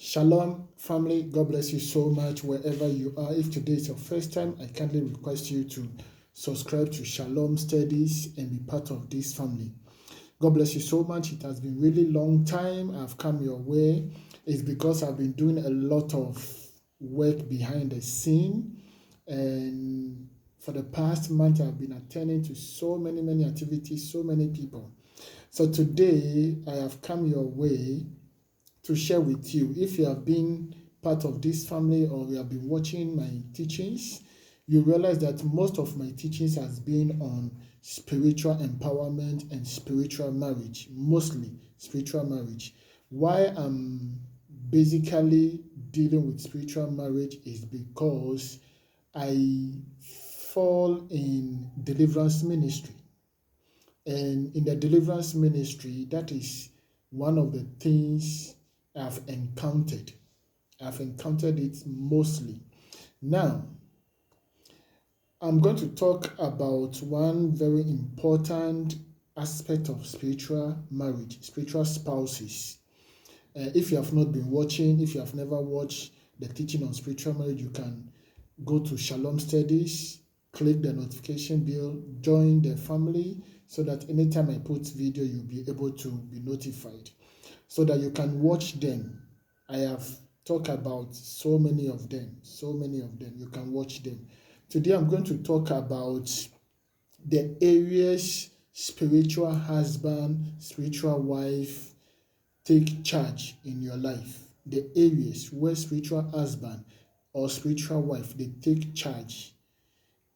Shalom, family. God bless you so much wherever you are. If today is your first time, I kindly request you to subscribe to Shalom Studies and be part of this family. God bless you so much. It has been really long time I've come your way. It's because I've been doing a lot of work behind the scene, and for the past month I've been attending to so many activities, so many people. So today I have come your way to share with you. If you have been part of this family or you have been watching my teachings, you realize that most of my teachings has been on spiritual empowerment and spiritual marriage, mostly spiritual marriage. Why I'm basically dealing with spiritual marriage is because I fall in deliverance ministry. And in the deliverance ministry, that is one of the things I've encountered. I've encountered it mostly. Now, I'm going to talk about one very important aspect of spiritual marriage, spiritual spouses. If you have not been watching, if you have never watched the teaching on spiritual marriage, you can go to Shalom Studies, click the notification bell, join the family, so that anytime I put video, you'll be able to be notified, so that you can watch them. I have talked about so many of them. You can watch them. Today I'm going to talk about the areas spiritual husband, spiritual wife take charge in your life. The areas where spiritual husband or spiritual wife, they take charge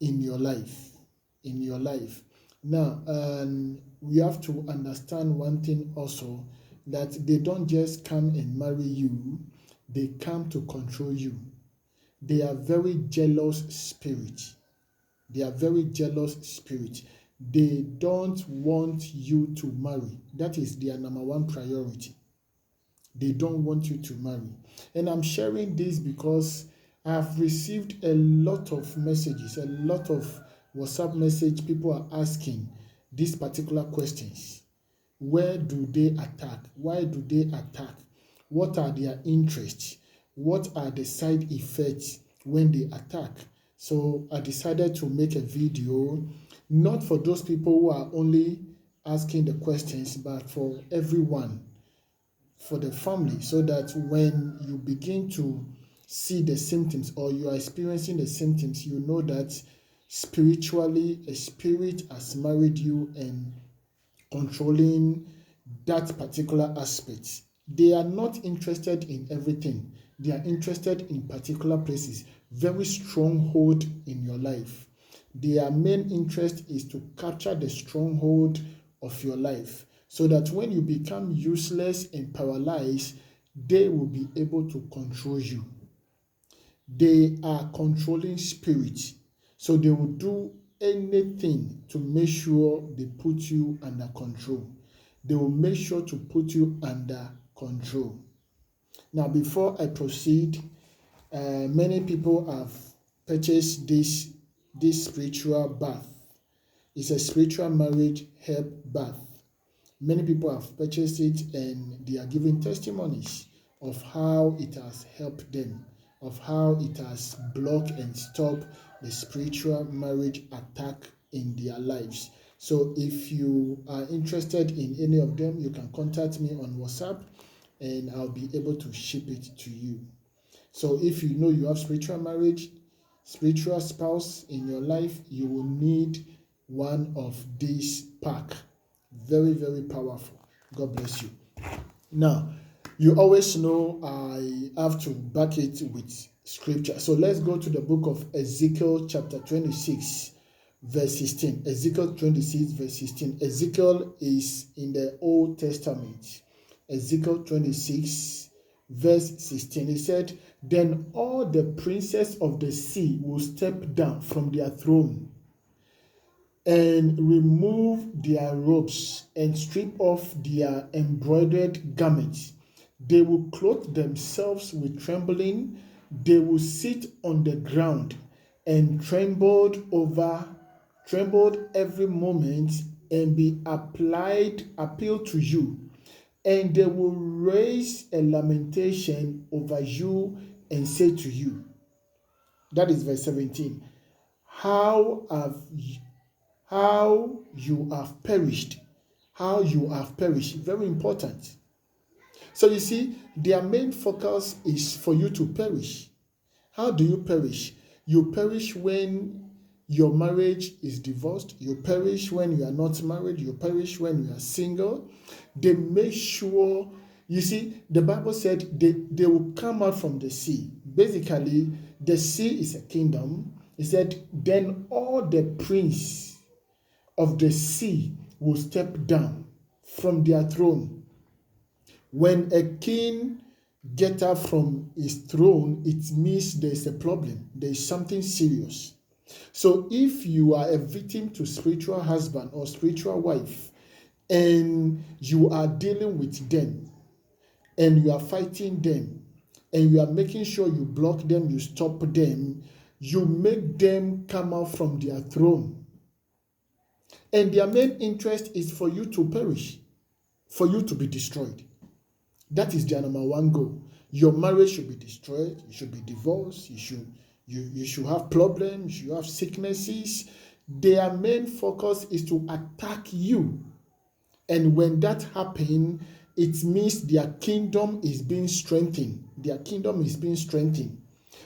in your life. Now, we have to understand one thing also, that they don't just come and marry you, they come to control you. They are very jealous spirit. They don't want you to marry. That is their number one priority. They don't want you to marry. And I'm sharing this because I've received a lot of messages, a lot of WhatsApp message. People are asking these particular questions. Where do they attack? Why do they attack? What are their interests? What are the side effects when they attack? So I decided to make a video, not for those people who are only asking the questions, but for everyone, for the family, so that when you begin to see the symptoms or you are experiencing the symptoms, you know that spiritually a spirit has married you and controlling that particular aspect. They are not interested in everything. They are interested in particular places, very stronghold in your life. Their main interest is to capture the stronghold of your life, so that when you become useless and paralyzed, they will be able to control you. They are controlling spirits, so they will do anything to make sure they put you under control. They will make sure to put you under control. Now, before I proceed, many people have purchased this spiritual bath. It's a spiritual marriage herb bath. Many people have purchased it and they are giving testimonies of how it has helped them, of how it has blocked and stopped the spiritual marriage attack in their lives. So if you are interested in any of them, you can contact me on WhatsApp and I'll be able to ship it to you. So if you know you have spiritual marriage, spiritual spouse in your life, you will need one of these pack. Very powerful. God bless you. Now, you always know I have to back it with scripture. So let's go to the book of Ezekiel chapter 26 verse 16. Ezekiel 26 verse 16. Ezekiel is in the Old Testament. Ezekiel 26 verse 16. He said, "Then all the princes of the sea will step down from their throne and remove their robes and strip off their embroidered garments. They will clothe themselves with trembling. They will sit on the ground and trembled every moment and be appealed to you. and they will raise a lamentation over you and say to you, that is verse 17, how you have perished. How you have perished. Very important. So you see, their main focus is for you to perish. How do you perish? You perish when your marriage is divorced. You perish when you are not married. You perish when you are single. They make sure, you see, the Bible said they will come out from the sea. Basically, the sea is a kingdom. It said, then all the prince of the sea will step down from their throne. When a king gets up from his throne, it means there's a problem. There's something serious. So if you are a victim to spiritual husband or spiritual wife, and you are dealing with them, and you are fighting them, and you are making sure you block them, you stop them, you make them come out from their throne. And their main interest is for you to perish, for you to be destroyed. That is their number one goal. Your marriage should be destroyed. You should be divorced. You should have problems. You have sicknesses. Their main focus is to attack you. And when that happens, it means their kingdom is being strengthened. Their kingdom is being strengthened.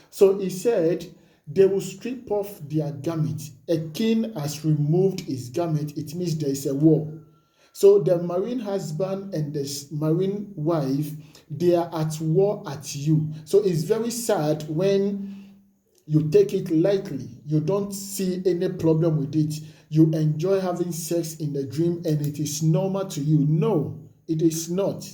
So he said, they will strip off their garment. A king has removed his garment. It means there is a war. So the marine husband and the marine wife, they are at war at you. So it's very sad when you take it lightly. You don't see any problem with it. You enjoy having sex in the dream and it is normal to you. No, it is not.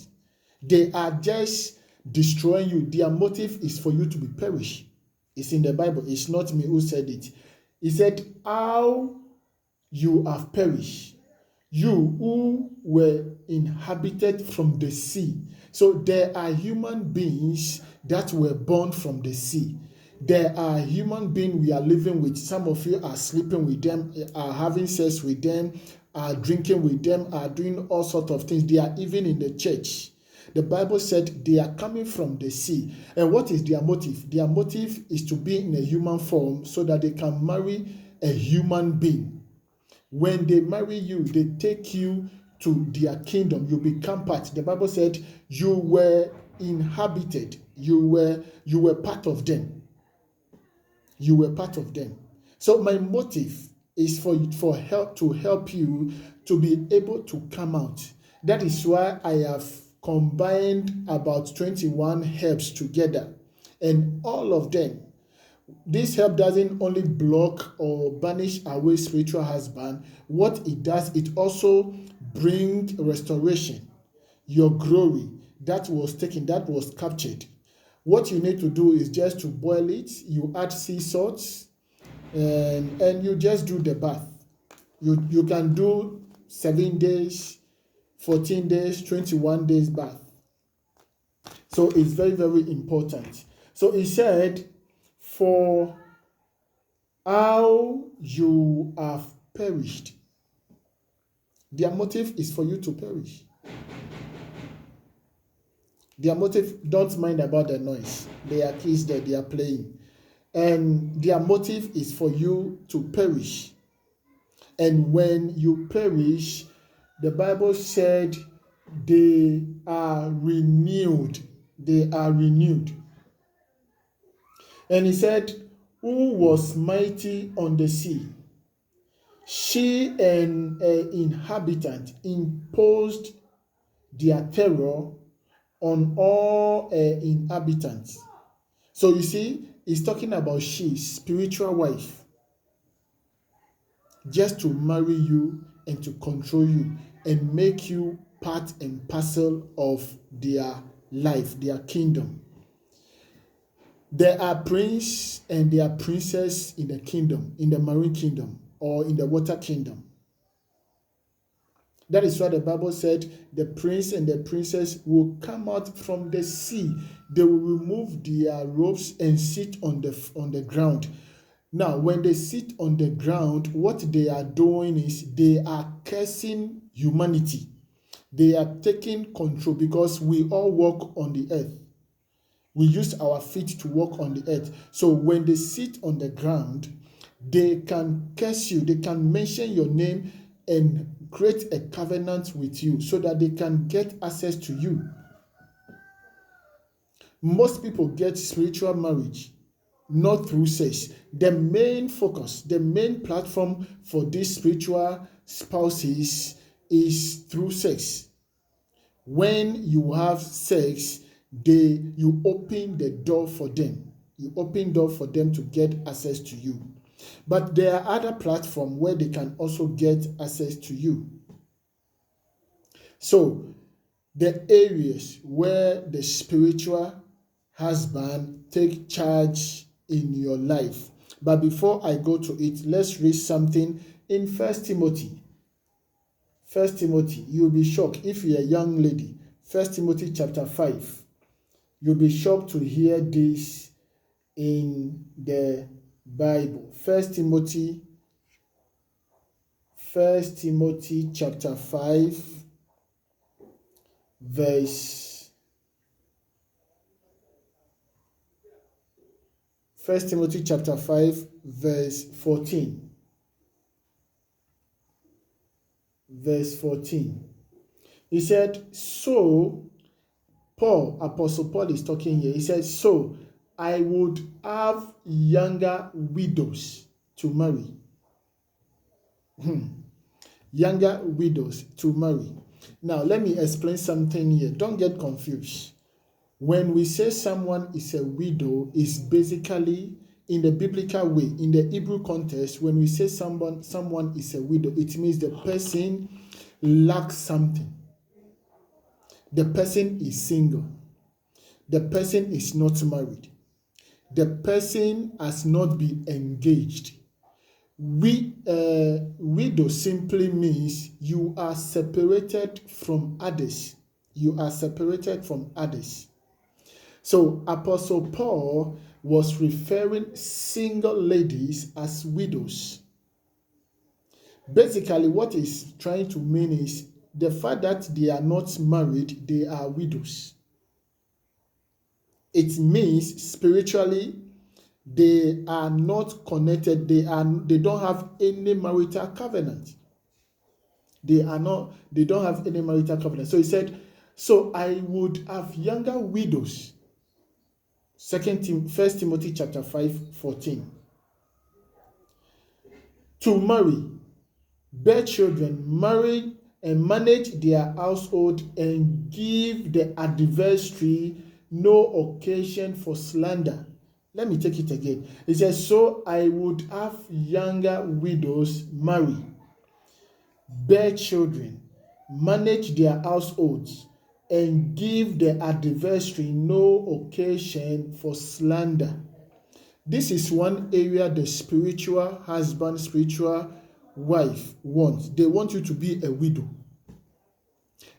They are just destroying you. Their motive is for you to be perished. It's in the Bible. It's not me who said it. He said, how you have perished. You who were inhabited from the sea. So there are human beings that were born from the sea. There are human beings we are living with. Some of you are sleeping with them, are having sex with them, are drinking with them, are doing all sorts of things. They are even in the church. The Bible said they are coming from the sea. And what is their motive? Their motive is to be in a human form so that they can marry a human being. When they marry you, they take you to their kingdom. You become part. The Bible said you were inhabited. You were part of them. You were part of them. So my motive is for help, to help you to be able to come out. That is why I have combined about 21 herbs together, and all of them, this help doesn't only block or banish away spiritual husband. What it does, it also brings restoration. Your glory that was taken, that was captured. What you need to do is just to boil it. You add sea salts, and you just do the bath. You can do 7 days, 14 days, 21 days bath. So it's very, very important. So he said, for how you have perished. Their motive is for you to perish. Their motive, don't mind about the noise. They are kids that they are playing. And their motive is for you to perish. And when you perish, the Bible said they are renewed. They are renewed. And he said, who was mighty on the sea? She and an inhabitant imposed their terror on all inhabitants. So you see, he's talking about she, spiritual wife, just to marry you and to control you and make you part and parcel of their life, their kingdom. There are prince and there are princess in the kingdom, in the marine kingdom or in the water kingdom. That is why the Bible said the prince and the princess will come out from the sea. They will remove their robes and sit on the ground. Now, when they sit on the ground, what they are doing is they are cursing humanity. They are taking control because we all walk on the earth. We use our feet to walk on the earth. So when they sit on the ground, they can curse you, they can mention your name and create a covenant with you so that they can get access to you. Most people get spiritual marriage not through sex. The main focus, the main platform for these spiritual spouses is through sex. When you have sex, you open the door for them. You open door for them to get access to you. But there are other platforms where they can also get access to you. So the areas where the spiritual husband take charge in your life. But before I go to it, let's read something in 1 Timothy. 1 Timothy, you'll be shocked if you're a young lady. 1 Timothy chapter 5. You'll be shocked to hear this in the Bible. 1 Timothy chapter 5, verse 1 Timothy chapter 5, verse 14. Verse 14. He said, so, Apostle Paul is talking here. He said, so I would have younger widows to marry. Younger widows to marry. Now, let me explain something here. Don't get confused. When we say someone is a widow, is basically in the biblical way, in the Hebrew context, when we say someone is a widow, it means the person lacks something. The person is single. The person is not married. The person has not been engaged. Widow simply means you are separated from others. You are separated from others. So Apostle Paul was referring single ladies as widows. Basically, what he's trying to mean is the fact that they are not married, they are widows. It means spiritually they are not connected. They don't have any marital covenant. They don't have any marital covenant. So he said, so I would have younger widows. 1 Timothy chapter 5, 14. To marry, bear children, marry and manage their household, and give the adversary no occasion for slander. Let me take it again. It says, so I would have younger widows marry, bear children, manage their households, and give the adversary no occasion for slander. This is one area the spiritual husband, spiritual wife wants. They want you to be a widow.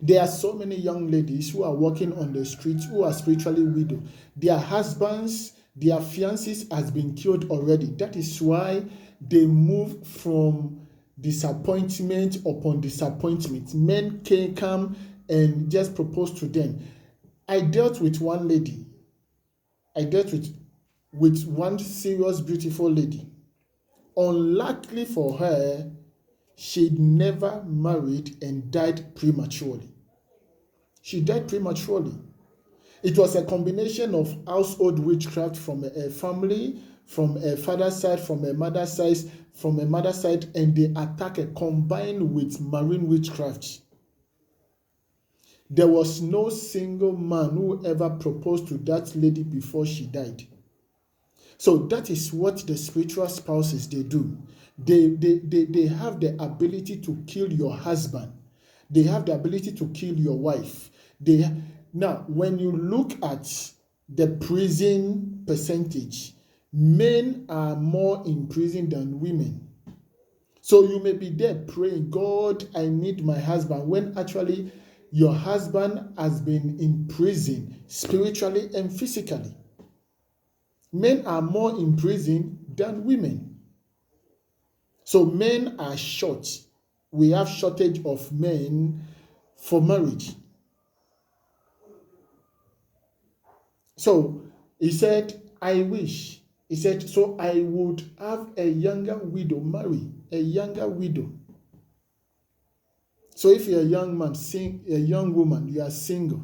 There are so many young ladies who are walking on the streets who are spiritually widow. Their husbands, their fiancés has been killed already. That is why they move from disappointment upon disappointment. Men can come and just propose to them. I dealt with one lady. I dealt with one serious, beautiful lady. Unluckily for her, she'd never married and died prematurely. She died prematurely. It was a combination of household witchcraft from a family, from a father's side, from a mother's side, and the attack combined with marine witchcraft. There was no single man who ever proposed to that lady before she died. So that is what the spiritual spouses they do. They have the ability to kill your husband. They have the ability to kill your wife. Now, when you look at the prison percentage, men are more in prison than women. So you may be there praying, God, I need my husband, when actually your husband has been in prison spiritually and physically. Men are more in prison than women. So men are short. We have shortage of men for marriage. So he said, I wish. He said, so I would have a younger widow marry, a younger widow. So if you're a young man, a young woman, you are single,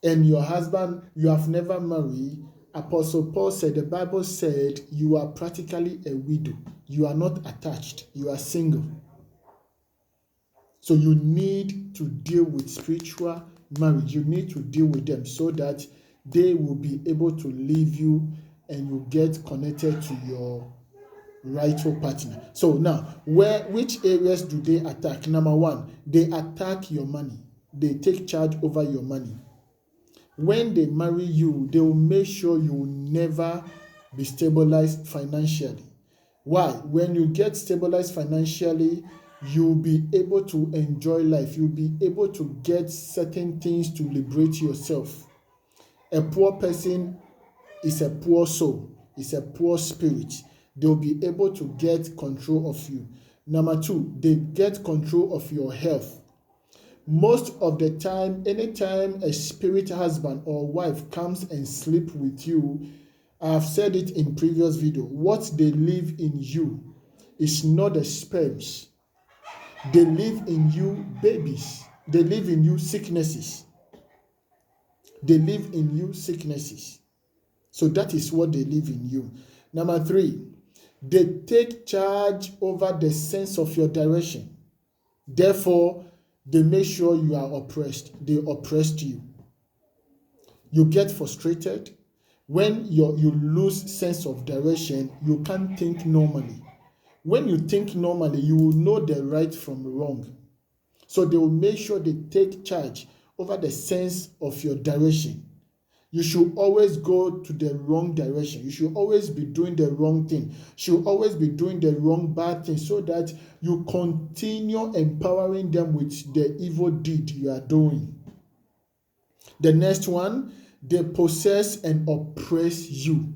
and your husband, you have never married, Apostle Paul said, the Bible said, you are practically a widow. You are not attached. You are single. So you need to deal with spiritual marriage. You need to deal with them so that they will be able to leave you and you get connected to your rightful partner. So now, which areas do they attack? Number one, they attack your money. They take charge over your money. When they marry you, they will make sure you will never be stabilized financially. Why? When you get stabilized financially, you'll be able to enjoy life. You'll be able to get certain things to liberate yourself. A poor person is a poor soul, is a poor spirit. They'll be able to get control of you. Number two, they get control of your health. Most of the time, anytime a spirit husband or wife comes and sleep with you, I've said it in previous video, what they leave in you is not the sperms. They leave in you babies. They leave in you sicknesses. They live in you sicknesses. So that is what they live in you. Number three, they take charge over the sense of your direction. Therefore, they make sure you are oppressed. They oppressed you. You get frustrated. When you lose sense of direction, you can't think normally. When you think normally, you will know the right from wrong. So they will make sure they take charge over the sense of your direction. You should always go to the wrong direction. You should always be doing the wrong thing. You should always be doing the wrong bad thing so that you continue empowering them with the evil deed you are doing. The next one, they possess and oppress you.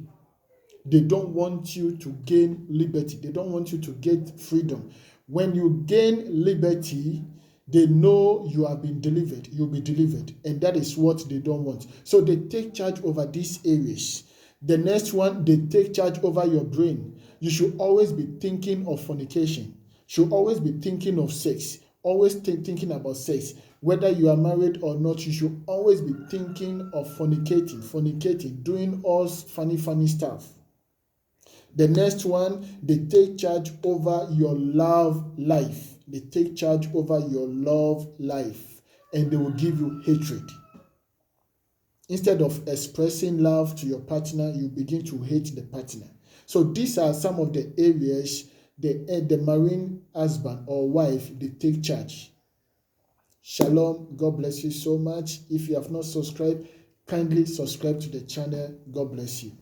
They don't want you to gain liberty. They don't want you to get freedom. When you gain liberty, they know you have been delivered. You'll be delivered. And that is what they don't want. So they take charge over these areas. The next one, they take charge over your brain. You should always be thinking of fornication. Should always be thinking of sex. Always thinking about sex. Whether you are married or not, you should always be thinking of fornicating, doing all funny stuff. The next one, they take charge over your love life. They take charge over your love life, and they will give you hatred. Instead of expressing love to your partner, you begin to hate the partner. So these are some of the areas the marine husband or wife, they take charge. Shalom. God bless you so much. If you have not subscribed, kindly subscribe to the channel. God bless you.